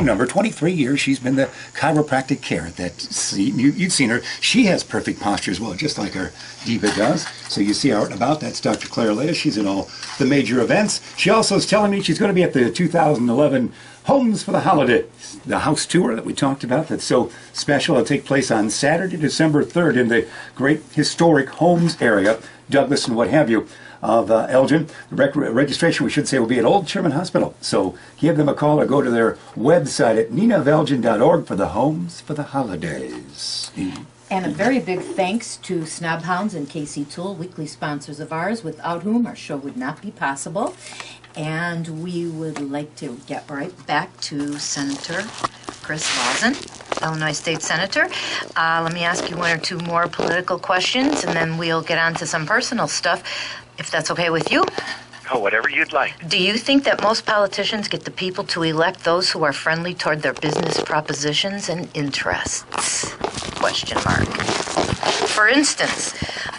phone number. 23 years she's been the chiropractic care that you've seen her. She has perfect posture as well, just like our diva does. So you see her out and about. That's Dr. Claire Lea. She's in all the major events. She also is telling me she's going to be at the 2011 Homes for the Holidays, the house tour that we talked about that's so special. It'll take place on Saturday, December 3rd in the great historic Homes area, Douglas and what have you, of Elgin. Registration, we should say, will be at Old Sherman Hospital. So give them a call or go to their website at ninaofelgin.org for the Homes for the Holidays. And a very big thanks to Snob Hounds and KC Tool, weekly sponsors of ours, without whom our show would not be possible. And we would like to get right back to Senator Chris Lawson, Illinois State Senator. Let me ask you one or two more political questions, and then we'll get on to some personal stuff, if that's okay with you. Oh, whatever you'd like. Do you think that most politicians get the people to elect those who are friendly toward their business propositions and interests? Question mark. For instance,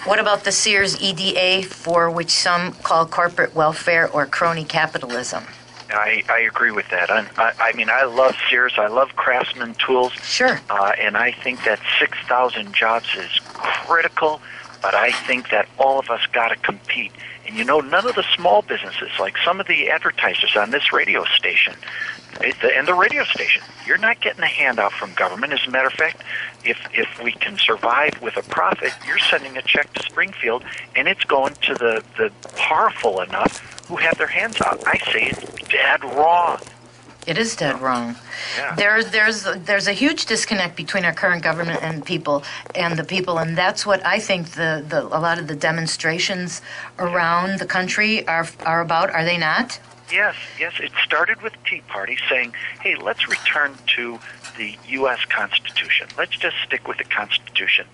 what about the Sears EDA, for which some call corporate welfare or crony capitalism? I agree with that. I mean, I love Sears. I love Craftsman Tools. Sure. And I think that 6,000 jobs is critical, but I think that all of us got to compete. And you know, none of the small businesses, like some of the advertisers on this radio station, and the radio station, you're not getting a handout from government. As a matter of fact, if we can survive with a profit, you're sending a check to Springfield, and it's going to the powerful enough who have their hands out. I say it's dead wrong. It is dead wrong. Yeah. There's a huge disconnect between our current government and the people, and that's what I think a lot of the demonstrations around the country are about. Are they not? Yes. It started with Tea Party saying, hey, let's return to the U.S. Constitution. Let's just stick with the Constitution.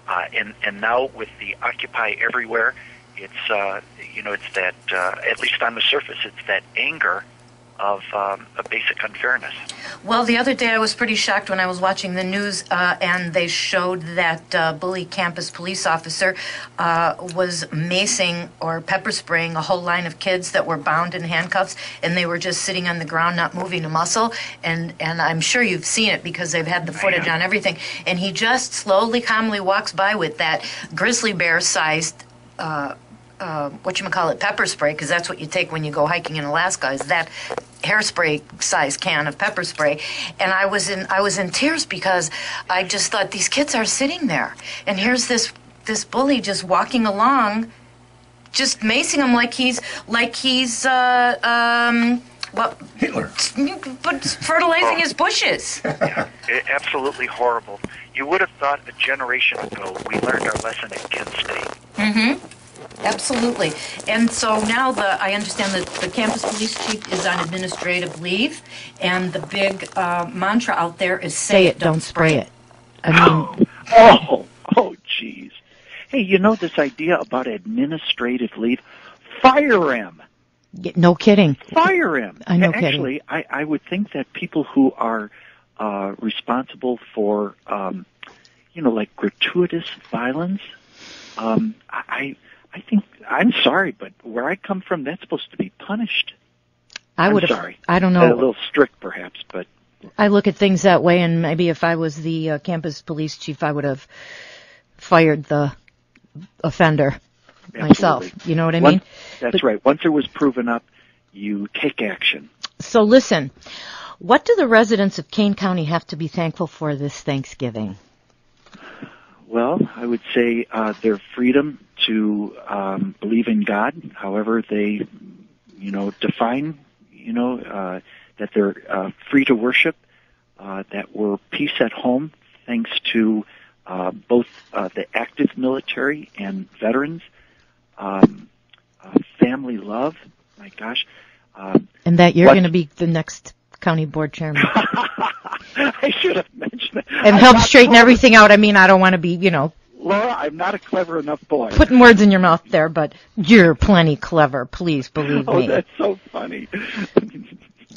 And now with the Occupy Everywhere, it's it's that, at least on the surface, it's that anger of a basic unfairness. Well, the other day I was pretty shocked when I was watching the news and they showed that bully campus police officer was macing or pepper spraying a whole line of kids that were bound in handcuffs, and they were just sitting on the ground not moving a muscle, and I'm sure you've seen it because they've had the footage on everything, and he just slowly, calmly walks by with that grizzly bear-sized pepper spray, because that's what you take when you go hiking in Alaska, is that hairspray size can of pepper spray. And I was in tears because I just thought, these kids are sitting there, and here's this bully just walking along, just macing them like he's Hitler, but fertilizing his bushes. Yeah, absolutely horrible. You would have thought a generation ago we learned our lesson at Kent State. Mm-hmm. Absolutely. And so now I understand that the campus police chief is on administrative leave, and the big mantra out there is say it, don't spray it. I mean, geez. Hey, you know this idea about administrative leave? Fire him. No kidding. Fire him. No Actually, kidding. I would think that people who are responsible for, like gratuitous violence, I think, I'm sorry, but where I come from, that's supposed to be punished. I'm sorry. I don't know. A little strict, perhaps, but I look at things that way, and maybe if I was the campus police chief, I would have fired the offender myself. You know what I mean? That's right. Once it was proven up, you take action. So listen, what do the residents of Kane County have to be thankful for this Thanksgiving? Well, I would say their freedom to believe in God, however they, define, that they're free to worship, that we're peace at home, thanks to both the active military and veterans, family love, my gosh. And that you're going to be the next county board chairman. I should have mentioned it. And help straighten everything out. I mean, I don't want to be, Laura, I'm not a clever enough boy. Putting words in your mouth there, but you're plenty clever. Please believe me. Oh, that's so funny.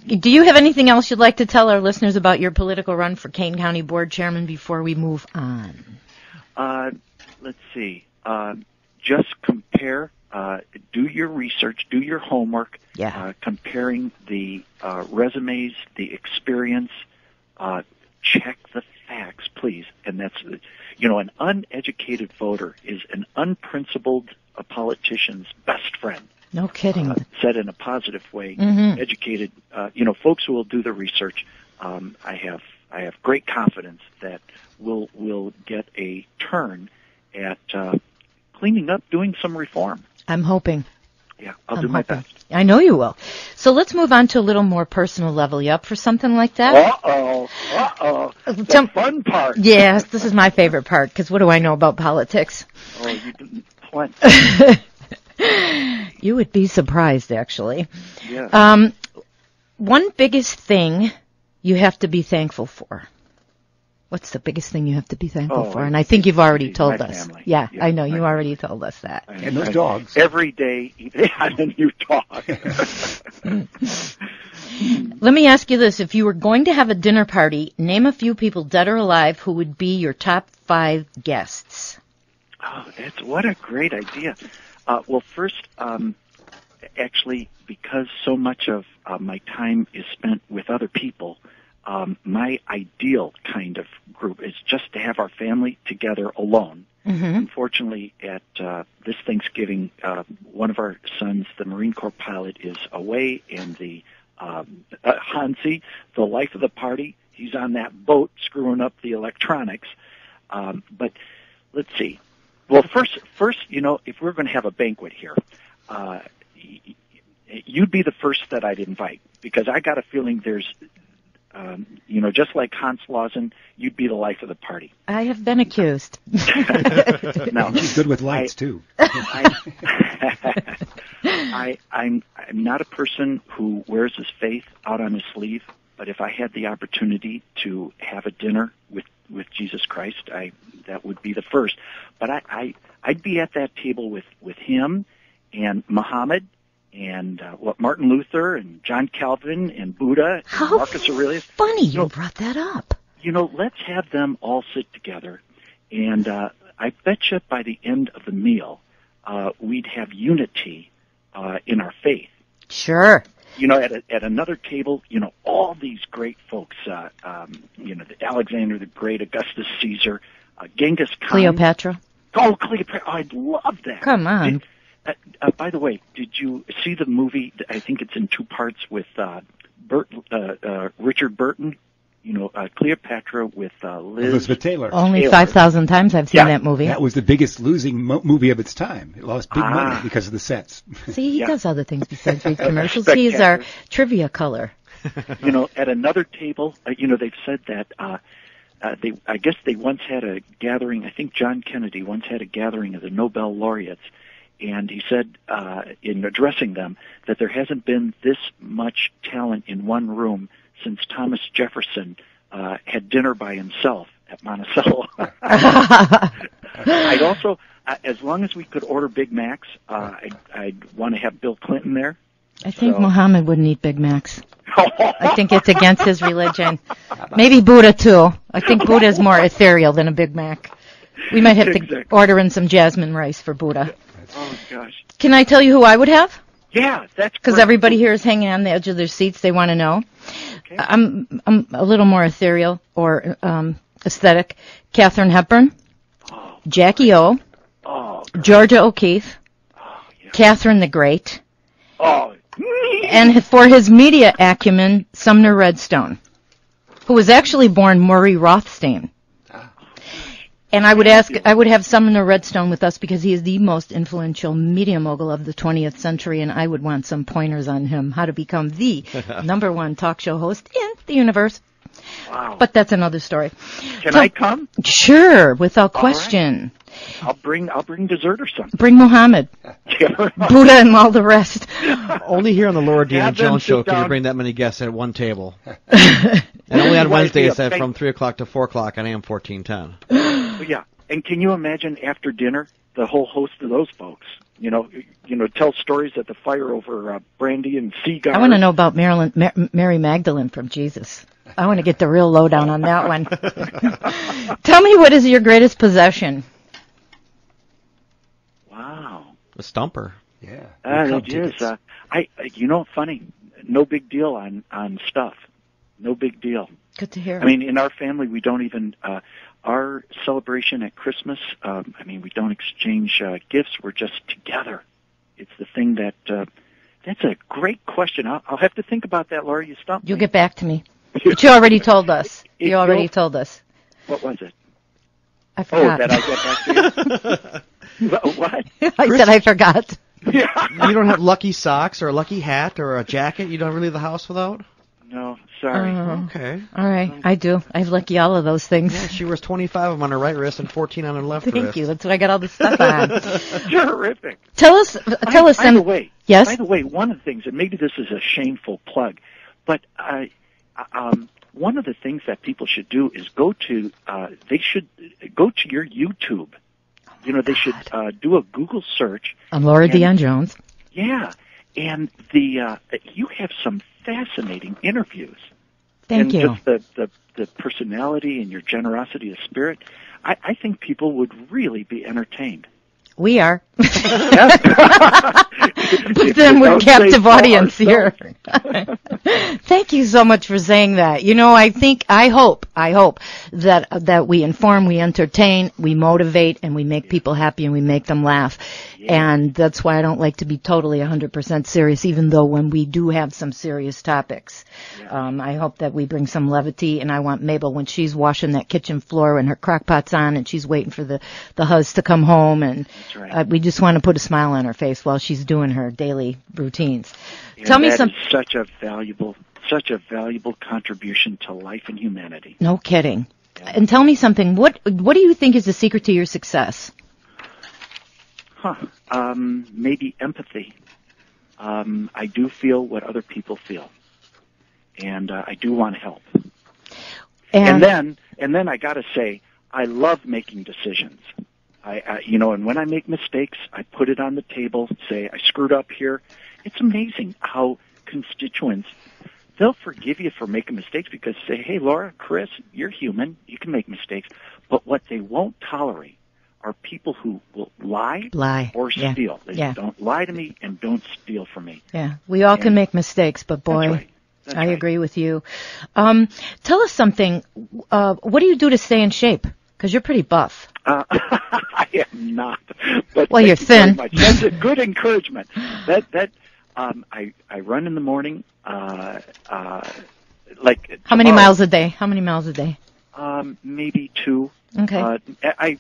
Do you have anything else you'd like to tell our listeners about your political run for Kane County Board Chairman before we move on? Let's see. Just compare do your research, do your homework, comparing the resumes, the experience, check the facts, please. And that's, an uneducated voter is an unprincipled politician's best friend. No kidding. Said in a positive way. Educated, folks who will do the research. I have great confidence that we'll get a turn at cleaning up, doing some reform. I'm hoping. Yeah, I'll do my best. I know you will. So let's move on to a little more personal level. You up for something like that? The fun part. Yes, this is my favorite part, because what do I know about politics? Oh, you didn't plenty. You would be surprised, actually. Yeah. One biggest thing you have to be thankful for. What's the biggest thing you have to be thankful for? And I think you've already told us. Family. Yeah, I know. You already told us that. And those dogs. Every day, they had a new dog. Let me ask you this. If you were going to have a dinner party, name a few people, dead or alive, who would be your top 5 guests. Oh, what a great idea. Well, first, actually, because so much of my time is spent with other people, my ideal kind of group is just to have our family together alone. Unfortunately, at this Thanksgiving, one of our sons, the Marine Corps pilot, is away, and the Hansi, the life of the party, he's on that boat screwing up the electronics. But let's see. Well, first, if we're going to have a banquet here, you'd be the first that I'd invite, because I got a feeling there's, just like Hans Lawson, you'd be the life of the party. I have been accused. No, she's good with lights too. I'm not a person who wears his faith out on his sleeve, but if I had the opportunity to have a dinner with Jesus Christ, that would be the first. But I'd be at that table with him and Muhammad and Martin Luther and John Calvin and Buddha and Marcus Aurelius. Funny you brought that up. Let's have them all sit together, and I bet you by the end of the meal, we'd have unity in our faith. Sure. At another table, all these great folks, Alexander the Great, Augustus Caesar, Genghis Khan. Cleopatra. Oh, Cleopatra. I'd love that. Come on. By the way, did you see the movie? I think it's in 2 parts with Richard Burton. Cleopatra with Liz. Elizabeth Taylor. Only 5,000 times I've seen that movie. That was the biggest losing movie of its time. It lost big money because of the sets. See, he does other things besides read commercials. He's our trivia color. At another table, they've said that I guess they once had a gathering. I think John Kennedy once had a gathering of the Nobel laureates, and he said in addressing them that there hasn't been this much talent in one room since Thomas Jefferson had dinner by himself at Monticello. I'd also, as long as we could order Big Macs, I'd want to have Bill Clinton there. I think Muhammad wouldn't eat Big Macs. I think it's against his religion. Maybe Buddha, too. I think Buddha is more ethereal than a Big Mac. We might have to order in some jasmine rice for Buddha. Oh, gosh. Can I tell you who I would have? Yeah, that's because everybody here is hanging on the edge of their seats. They want to know. Okay. I'm a little more ethereal or aesthetic. Katharine Hepburn, Jackie O, Georgia O'Keeffe, Catherine the Great, and for his media acumen, Sumner Redstone, who was actually born Maury Rothstein. And I would have Sumner Redstone with us because he is the most influential media mogul of the 20th century, and I would want some pointers on him, how to become the #1 talk show host in the universe. Wow. But that's another story. Can I come? Sure, without question. Right. I'll bring dessert or something. Bring Muhammad, Buddha, and all the rest. Only here on the Lower Dion-Jones show can you bring that many guests at one table. And only on Wednesdays from 3 o'clock to 4 o'clock on AM 1410. Yeah, and can you imagine after dinner the whole host of those folks? Tell stories at the fire over brandy and cigar. I want to know about Mary Magdalene from Jesus. I want to get the real lowdown on that one. Tell me, what is your greatest possession? Wow. A stumper. Yeah. It is. Funny. No big deal on stuff. No big deal. Good to hear. I mean, in our family, we don't even, our celebration at Christmas, we don't exchange gifts. We're just together. It's the thing that's a great question. I'll have to think about that, Laura. You stumped me. You'll get back to me. But you already told us. You already told us. What was it? I forgot. Oh, that I get back to you? What? I said I forgot. Yeah. You don't have lucky socks or a lucky hat or a jacket you don't ever leave the house without? No, sorry. Okay. All right, I do. I have lucky all of those things. Yeah, she wears 25 of them on her right wrist and 14 on her left wrist. Thank you. That's what I got all this stuff on. Terrific. Tell us. By the way, yes. By the way, one of the things, and maybe this is a shameful plug, but one of the things that people should do is they should go to your YouTube. They should do a Google search. I'm Laura Dion-Jones. Yeah, and you have some fascinating interviews. Thank you. And just the personality and your generosity of spirit, I think people would really be entertained. We are. But But then we're captive audience here. Thank you so much for saying that. I hope that we inform, we entertain, we motivate, and we make people happy and we make them laugh. Yeah. And that's why I don't like to be totally 100% serious, even though when we do have some serious topics. Yeah. I hope that we bring some levity, and I want Mabel, when she's washing that kitchen floor and her crock pot's on and she's waiting for the hus to come home, and right. We just want to put a smile on her face while she's doing her daily routines. And Tell me that something. Is such a valuable contribution to life and humanity. No kidding. Yeah. And tell me something. What do you think is the secret to your success? Maybe empathy. I do feel what other people feel, and I do want to help. And then I got to say, I love making decisions. And when I make mistakes, I put it on the table, say, I screwed up here. It's amazing how constituents, they'll forgive you for making mistakes because say, hey, Laura, Chris, you're human. You can make mistakes. But what they won't tolerate are people who will lie or steal. They don't lie to me and don't steal from me. Yeah, we all can make mistakes, but boy, that's I right. agree with you. Tell us something. What do you do to stay in shape? Because you're pretty buff. I am not. But well, you're thin. That's a good encouragement. I run in the morning. How many miles a day? How many miles a day? Maybe 2. Okay. I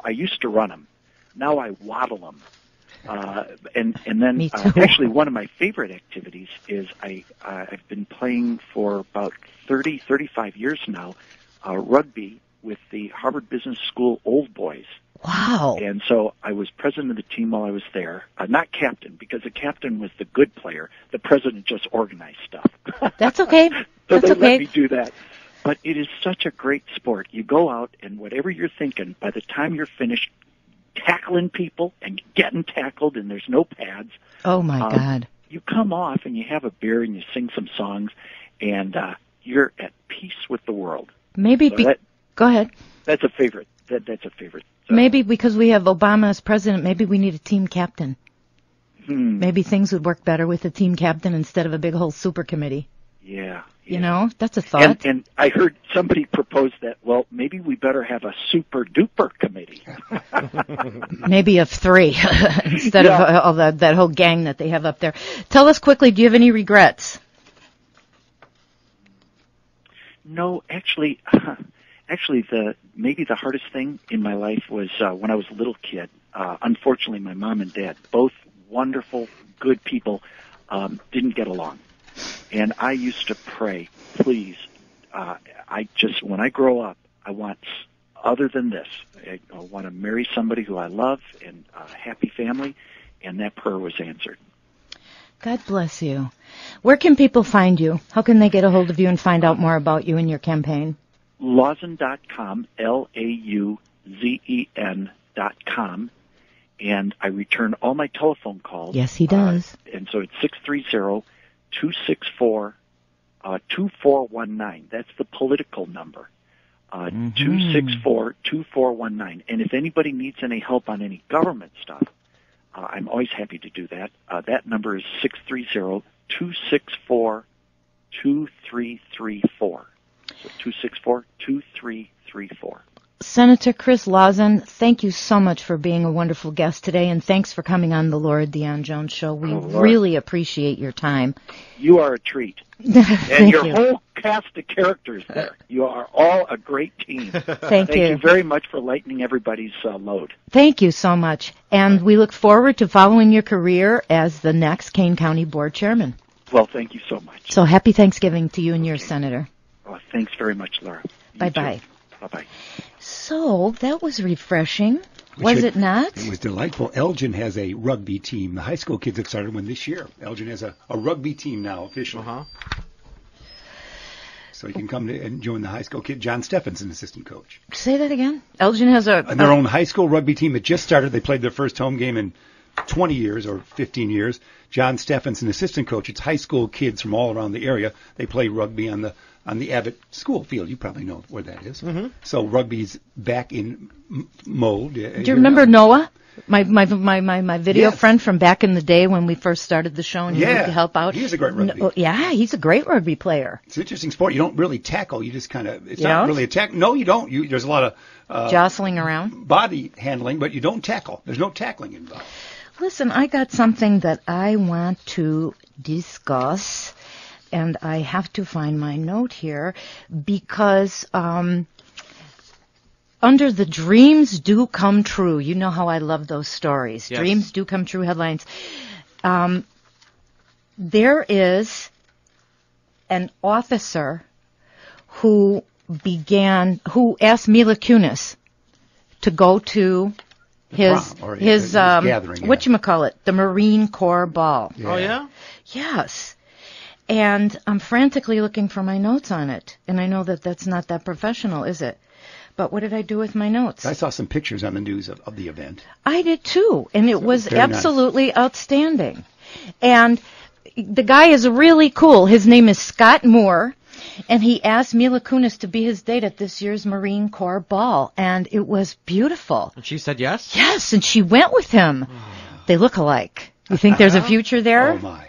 used to run them. Now I waddle them. And then Me too. Actually one of my favorite activities is I've been playing for about 35 years now, rugby with the Harvard Business School Old Boys. Wow. And so I was president of the team while I was there. Not captain, because the captain was the good player. The president just organized stuff. That's okay. So they let me do that. But it is such a great sport. You go out, and whatever you're thinking, by the time you're finished tackling people and getting tackled, and there's no pads. Oh, my God. You come off, and you have a beer, and you sing some songs, and you're at peace with the world. Maybe go ahead. That's a favorite. That's a favorite. So. Maybe because we have Obama as president, maybe we need a team captain. Maybe things would work better with a team captain instead of a big whole super committee. Yeah. That's a thought. And I heard somebody propose that, well, maybe we better have a super duper committee. Maybe of 3 instead of all that whole gang that they have up there. Tell us quickly, do you have any regrets? No, actually, maybe the hardest thing in my life was when I was a little kid. Unfortunately, my mom and dad, both wonderful, good people, didn't get along. And I used to pray, please, when I grow up, I want, other than this, I want to marry somebody who I love and a happy family, and that prayer was answered. God bless you. Where can people find you? How can they get a hold of you and find out more about you and your campaign? Lauzen.com, LAUZEN.com, and I return all my telephone calls. Yes, he does. And so it's 630-264-2419. That's the political number. 264-2419. And if anybody needs any help on any government stuff, I'm always happy to do that. That number is 630-264-2334. So 264-2334. Senator Chris Lawson, thank you so much for being a wonderful guest today, and thanks for coming on the Laura Dion-Jones Show. We really appreciate your time. You are a treat. And your whole cast of characters there. You are all a great team. Thank you. Thank you very much for lightening everybody's load. Thank you so much. And we look forward to following your career as the next Kane County Board Chairman. Well, thank you so much. So happy Thanksgiving to you and your Senator. Well, thanks very much, Laura. Bye-bye. Bye-bye. So that was refreshing, was it not? It was delightful. Elgin has a rugby team. The high school kids have started one this year. Elgin has a rugby team now, officially. So you can come and join the high school kid. John Steffen's assistant coach. Say that again? Elgin has their own high school rugby team that just started. They played their first home game in 20 years or 15 years. John Steffen's an assistant coach. It's high school kids from all around the area. They play rugby on the Abbott School field. You probably know where that is. Mm-hmm. So rugby's back in mode. Do you remember Noah? My video friend from back in the day when we first started the show and he moved to help out. He's a great rugby. He's a great rugby player. It's an interesting sport. You don't really tackle. You just kind of, it's not really a tackle. No, you don't. There's a lot of jostling around, body handling, but you don't tackle. There's no tackling involved. Listen, I got something that I want to discuss, and I have to find my note here because under the Dreams Do Come True, you know how I love those stories. Yes. Dreams Do Come True headlines. There is an officer who asked Mila Kunis to go to his gathering, whatchamacallit, the Marine Corps ball. Yeah. Oh, yeah? Yes. And I'm frantically looking for my notes on it. And I know that that's not that professional, is it? But what did I do with my notes? I saw some pictures on the news of the event. I did too. And it was absolutely outstanding. And the guy is really cool. His name is Scott Moore. And he asked Mila Kunis to be his date at this year's Marine Corps ball. And it was beautiful. And she said yes? Yes, and she went with him. They look alike. You think there's a future there? Oh, my.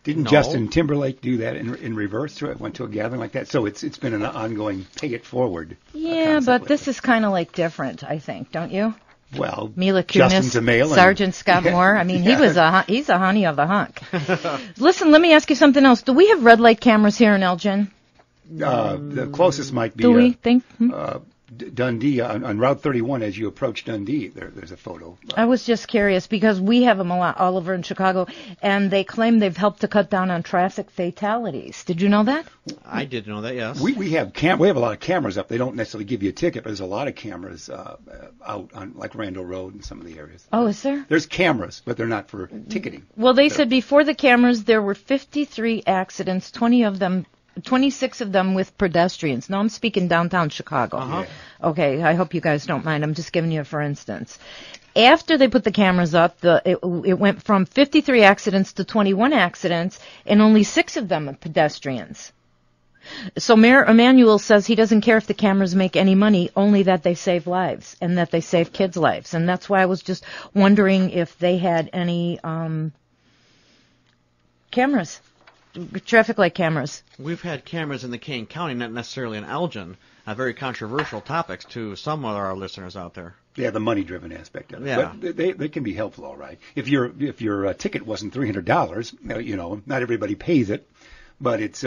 Didn't Justin Timberlake do that in reverse? Went to a gathering like that? So it's been an ongoing pay it forward. Yeah, but this is kind of like different, I think, don't you? Well, Mila Justin's a male Kunis, Sergeant Scott Moore. I mean, he's a honey of a hunk. Listen, let me ask you something else. Do we have red light cameras here in Elgin? The closest might be. Do we think? Dundee on Route 31 as you approach Dundee. There's a photo. I was just curious because we have them a lot all over in Chicago, and they claim they've helped to cut down on traffic fatalities. Did you know that? I did know that. Yes. We have a lot of cameras up. They don't necessarily give you a ticket, but there's a lot of cameras out on like Randall Road and some of the areas. Oh, is there? There's cameras, but they're not for ticketing. Well, they said before the cameras there were 53 accidents, 26 of them with pedestrians. Now I'm speaking downtown Chicago. Yeah. Okay, I hope you guys don't mind. I'm just giving you a for instance. After they put the cameras up, it went from 53 accidents to 21 accidents, and only 6 of them are pedestrians. So Mayor Emanuel says he doesn't care if the cameras make any money, only that they save lives and that they save kids' lives. And that's why I was just wondering if they had any cameras. Traffic light cameras. We've had cameras in the Kane County, not necessarily in Elgin. Very controversial topics to some of our listeners out there. Yeah, the money-driven aspect of it. Yeah. But they can be helpful, all right. If your ticket wasn't $300, not everybody pays it, but it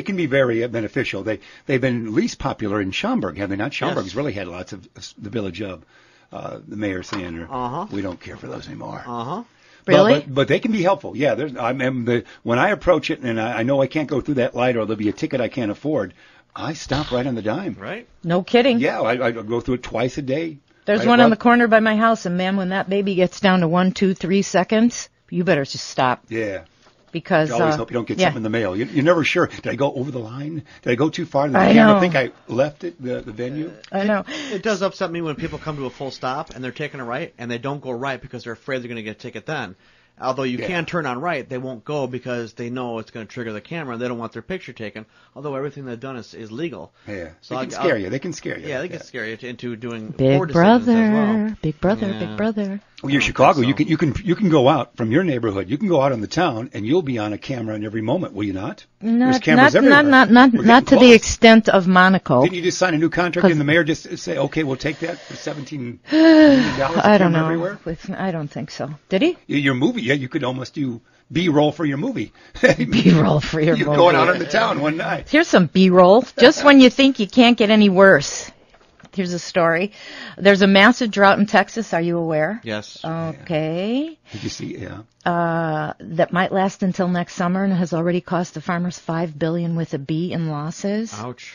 can be very beneficial. They've been least popular in Schaumburg, have they not? Schaumburg's really had lots of the village of the mayor saying, we don't care for those anymore. Really? But they can be helpful. Yeah, when I approach it and I know I can't go through that light or there'll be a ticket I can't afford, I stop right on the dime. Right? No kidding. Yeah, I go through it twice a day. There's one on the corner by my house, and man, when that baby gets down to 1, 2, 3 seconds, you better just stop. Yeah. Because you always hope you don't get something in the mail. You're never sure. Did I go over the line? Did I go too far? Did the camera think I left the venue? I know. It does upset me when people come to a full stop and they're taking a right and they don't go right because they're afraid they're going to get a ticket then. Although you can turn on right, they won't go because they know it's going to trigger the camera, and they don't want their picture taken. Although everything they've done is legal. Yeah, so they can scare you. They can scare you. Yeah, they can scare you into doing Big poor decisions as well. brother, big brother, big brother. Well, you're Chicago. So. You can go out from your neighborhood. You can go out on the town, and you'll be on a camera in every moment. Will you not? There's cameras everywhere. Not to the extent of Monaco. Didn't you just sign a new contract, and the mayor just say, "Okay, we'll take that for $17 million"? I don't know. Everywhere? I don't think so. Did he? Your movie, you could almost do B-roll for your movie. B-roll for your movie. You're going out on the town one night. Here's some B-roll. Just when you think you can't get any worse. Here's a story. There's a massive drought in Texas. Are you aware? Yes. Okay. Yeah. Did you see? Yeah. That might last until next summer and has already cost the farmers $5 billion with a B in losses. Ouch.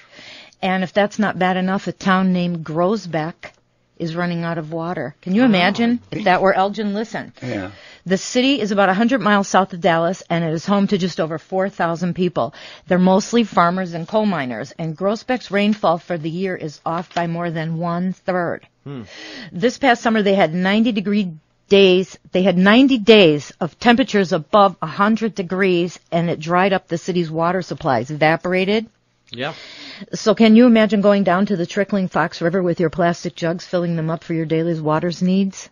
And if that's not bad enough, a town named Groesbeck is running out of water. Can you imagine if that were Elgin? Listen. Yeah. The city is about 100 miles south of Dallas, and it is home to just over 4,000 people. They're mostly farmers and coal miners, and Groesbeck's rainfall for the year is off by more than 1/3. This past summer, they had 90 days of temperatures above 100 degrees, and it dried up the city's water supplies, evaporated. Yeah. So can you imagine going down to the trickling Fox River with your plastic jugs, filling them up for your daily water's needs?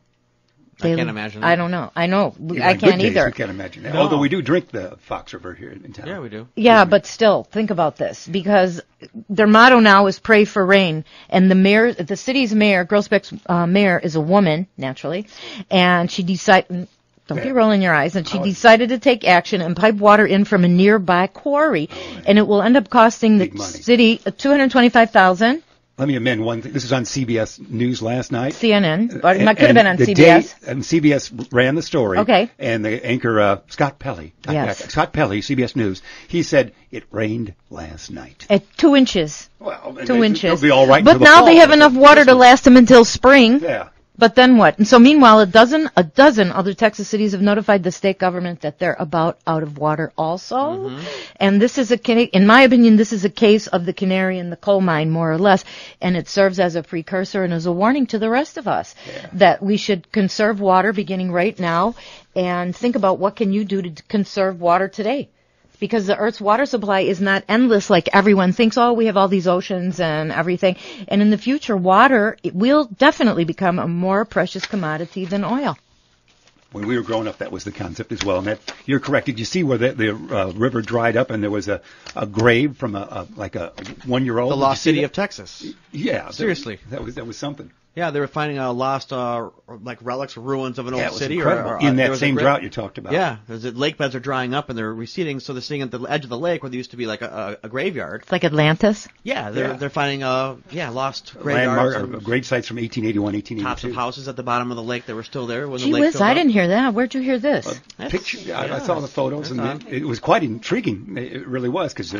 I can't imagine that. I don't know. I know. Yeah, I can't days, either. We can't imagine that. No. Although we do drink the Fox River here in town. Yeah, we do. Yeah, but still, think about this, because their motto now is pray for rain. And the city's mayor, Groesbeck's mayor, is a woman, naturally, and she decided, don't be rolling your eyes, and she decided to take action and pipe water in from a nearby quarry, and it will end up costing the city $225,000. Let me amend one thing. This is on CBS News last night. CNN, but it could have been on CBS. And CBS ran the story. Okay. And the anchor, Scott Pelley, Scott Pelley, CBS News, he said it rained last night. At 2 inches. Well, 2 inches. It'll be all right but until the now fall. they have enough water to last them until spring. Yeah. But then what? And so meanwhile, a dozen other Texas cities have notified the state government that they're about out of water also. Mm-hmm. And this is in my opinion, this is a case of the canary in the coal mine, more or less. And it serves as a precursor and as a warning to the rest of us that we should conserve water beginning right now and think about what can you do to conserve water today. Because the Earth's water supply is not endless like everyone thinks. Oh, we have all these oceans and everything. And in the future, water will definitely become a more precious commodity than oil. When we were growing up, that was the concept as well. And that, you're correct. Did you see where the river dried up and there was a grave from a 1-year-old? The lost city of Texas. Yeah. Seriously. That was something. Yeah, they were finding lost relics or ruins of an old city. In that same drought you talked about. Yeah, the lake beds are drying up and they're receding, so they're seeing at the edge of the lake where there used to be like a graveyard. It's like Atlantis? Yeah, they're finding lost graveyards. Grave sites from 1881, 1882. Tops of houses at the bottom of the lake that were still there. Gee whiz, I didn't hear that. Where'd you hear this? I saw the photos and it was quite intriguing. It really was because...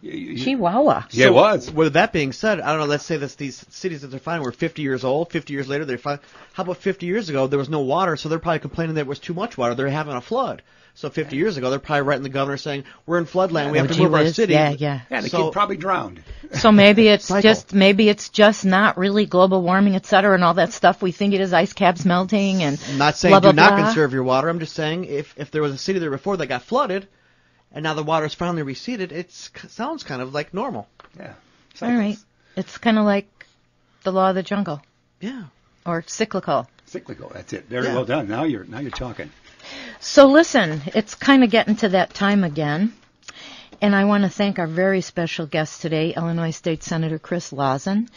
Chihuahua. Yeah, it was. With that being said, I don't know, let's say that these cities that they're finding were 50 years old. 50 years later, they're finding... How about 50 years ago, there was no water, so they're probably complaining that there was too much water. They're having a flood. So 50 years ago, they're probably writing the governor saying, we're in floodland, we have to move our city. Yeah, the kid probably drowned. So maybe it's just not really global warming, et cetera, and all that stuff we think it is, ice caps melting and I'm not saying do not conserve your water. I'm just saying if there was a city there before that got flooded, and now the water's finally receded, it sounds kind of like normal. Yeah. All right. It's kind of like the law of the jungle. Yeah. Or cyclical. Cyclical, that's it. Very well done. Now you're talking. So listen, it's kind of getting to that time again. And I want to thank our very special guest today, Illinois State Senator Chris Lawson.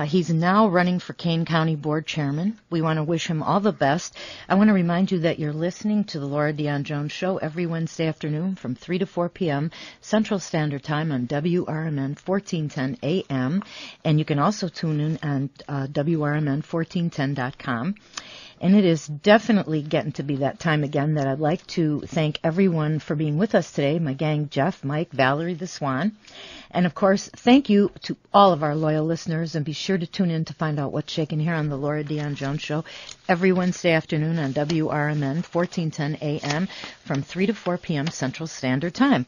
He's now running for Kane County Board Chairman. We want to wish him all the best. I want to remind you that you're listening to the Laura Dion-Jones Show every Wednesday afternoon from 3 to 4 p.m. Central Standard Time on WRMN 1410 AM. And you can also tune in on WRMN1410.com. And it is definitely getting to be that time again that I'd like to thank everyone for being with us today. My gang, Jeff, Mike, Valerie, the Swan. And, of course, thank you to all of our loyal listeners. And be sure to tune in to find out what's shaking here on the Laura Dion-Jones Show every Wednesday afternoon on WRMN 1410 AM from 3 to 4 p.m. Central Standard Time.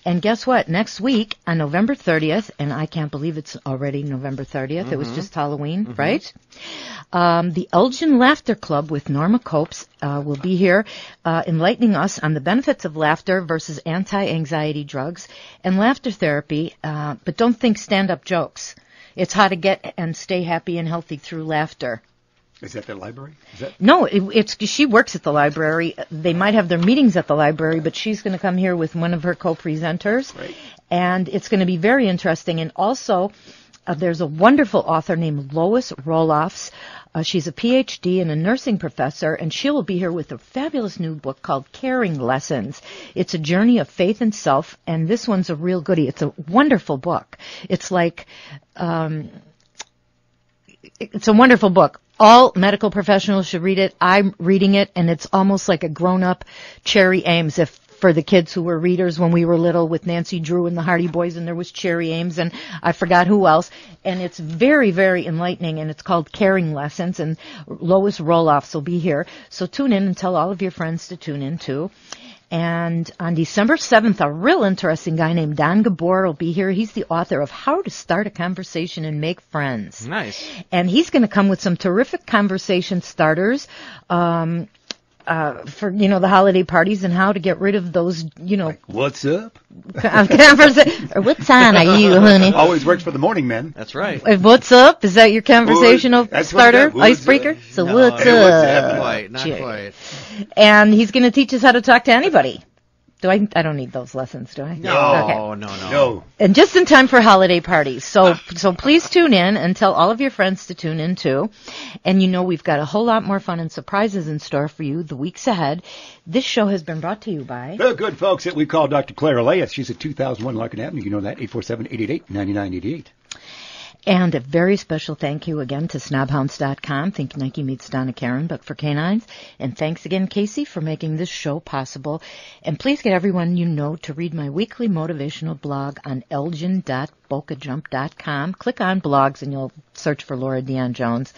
And guess what? Next week on November 30th, and I can't believe it's already November 30th. It was just Halloween, right? The Elgin Laughter Club Club with Norma Copes will be here enlightening us on the benefits of laughter versus anti-anxiety drugs and laughter therapy, but don't think stand-up jokes. It's how to get and stay happy and healthy through laughter. Is that the library? No, it's she works at the library. They might have their meetings at the library, but she's going to come here with one of her co-presenters. Right. And it's going to be very interesting. And also, there's a wonderful author named Lois Roloffs. She's a PhD and a nursing professor, and she will be here with a fabulous new book called Caring Lessons. It's a journey of faith and self, and this one's a real goodie. It's a wonderful book. It's like, it's a wonderful book. All medical professionals should read it. I'm reading it, and it's almost like a grown-up Cherry Ames, if for the kids who were readers when we were little, with Nancy Drew and the Hardy Boys, and there was Cherry Ames, and I forgot who else. And it's very, very enlightening, and it's called Caring Lessons, and Lois Roloffs will be here. So tune in and tell all of your friends to tune in, too. And on December 7th, a real interesting guy named Don Gabor will be here. He's the author of How to Start a Conversation and Make Friends. Nice. And he's going to come with some terrific conversation starters for, the holiday parties and how to get rid of those, Like, what's up? or what's on are you, honey? Always works for the morning men. That's right. What's up? Is that your conversational starter, icebreaker? So No, what's hey, what's up? up? Not Jay. quite. And he's going to teach us how to talk to anybody. I don't need those lessons, do I? No, Okay. no. And just in time for holiday parties. So please tune in and tell all of your friends to tune in too. And we've got a whole lot more fun and surprises in store for you the weeks ahead. This show has been brought to you by The good folks that we call Dr. Clara Leah. She's at 2001 Larkin Avenue. You know that, 847-888-9988. And a very special thank you again to snobhounds.com. Think Nike meets Donna Karen, but for canines. And thanks again, Casey, for making this show possible. And please get everyone you know to read my weekly motivational blog on elgin.bokajump.com. Click on blogs and you'll search for Laura Dion-Jones.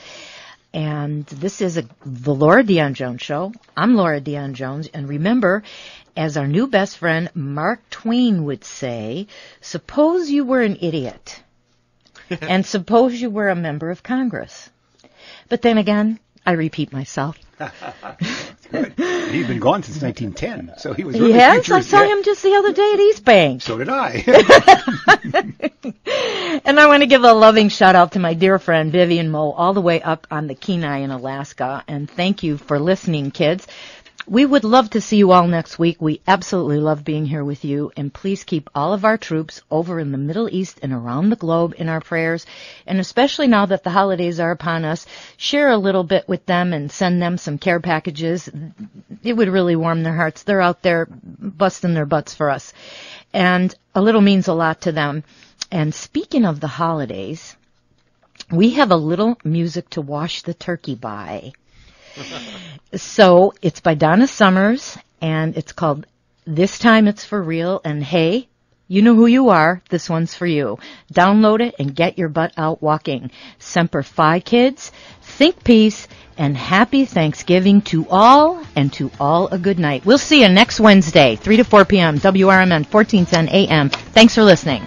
And this is the Laura Dion-Jones Show. I'm Laura Dion-Jones. And remember, as our new best friend Mark Twain would say, suppose you were an idiot. And suppose you were a member of Congress. But then again, I repeat myself. Good. He's been gone since 1910, so he was He really has? future- I saw him just the other day at East Bank. So did I. And I want to give a loving shout out to my dear friend Vivian Moe all the way up on the Kenai in Alaska. And thank you for listening, kids. We would love to see you all next week. We absolutely love being here with you. And please keep all of our troops over in the Middle East and around the globe in our prayers. And especially now that the holidays are upon us, share a little bit with them and send them some care packages. It would really warm their hearts. They're out there busting their butts for us. And a little means a lot to them. And speaking of the holidays, we have a little music to wash the turkey by. So it's by Donna Summers, and it's called This Time It's For Real. And hey, you know who you are. This one's for you. Download it and get your butt out walking. Semper Fi, kids. Think peace, and happy Thanksgiving to all, and to all a good night. We'll see you next Wednesday, 3 to 4 p.m., WRMN 1410 AM. Thanks for listening.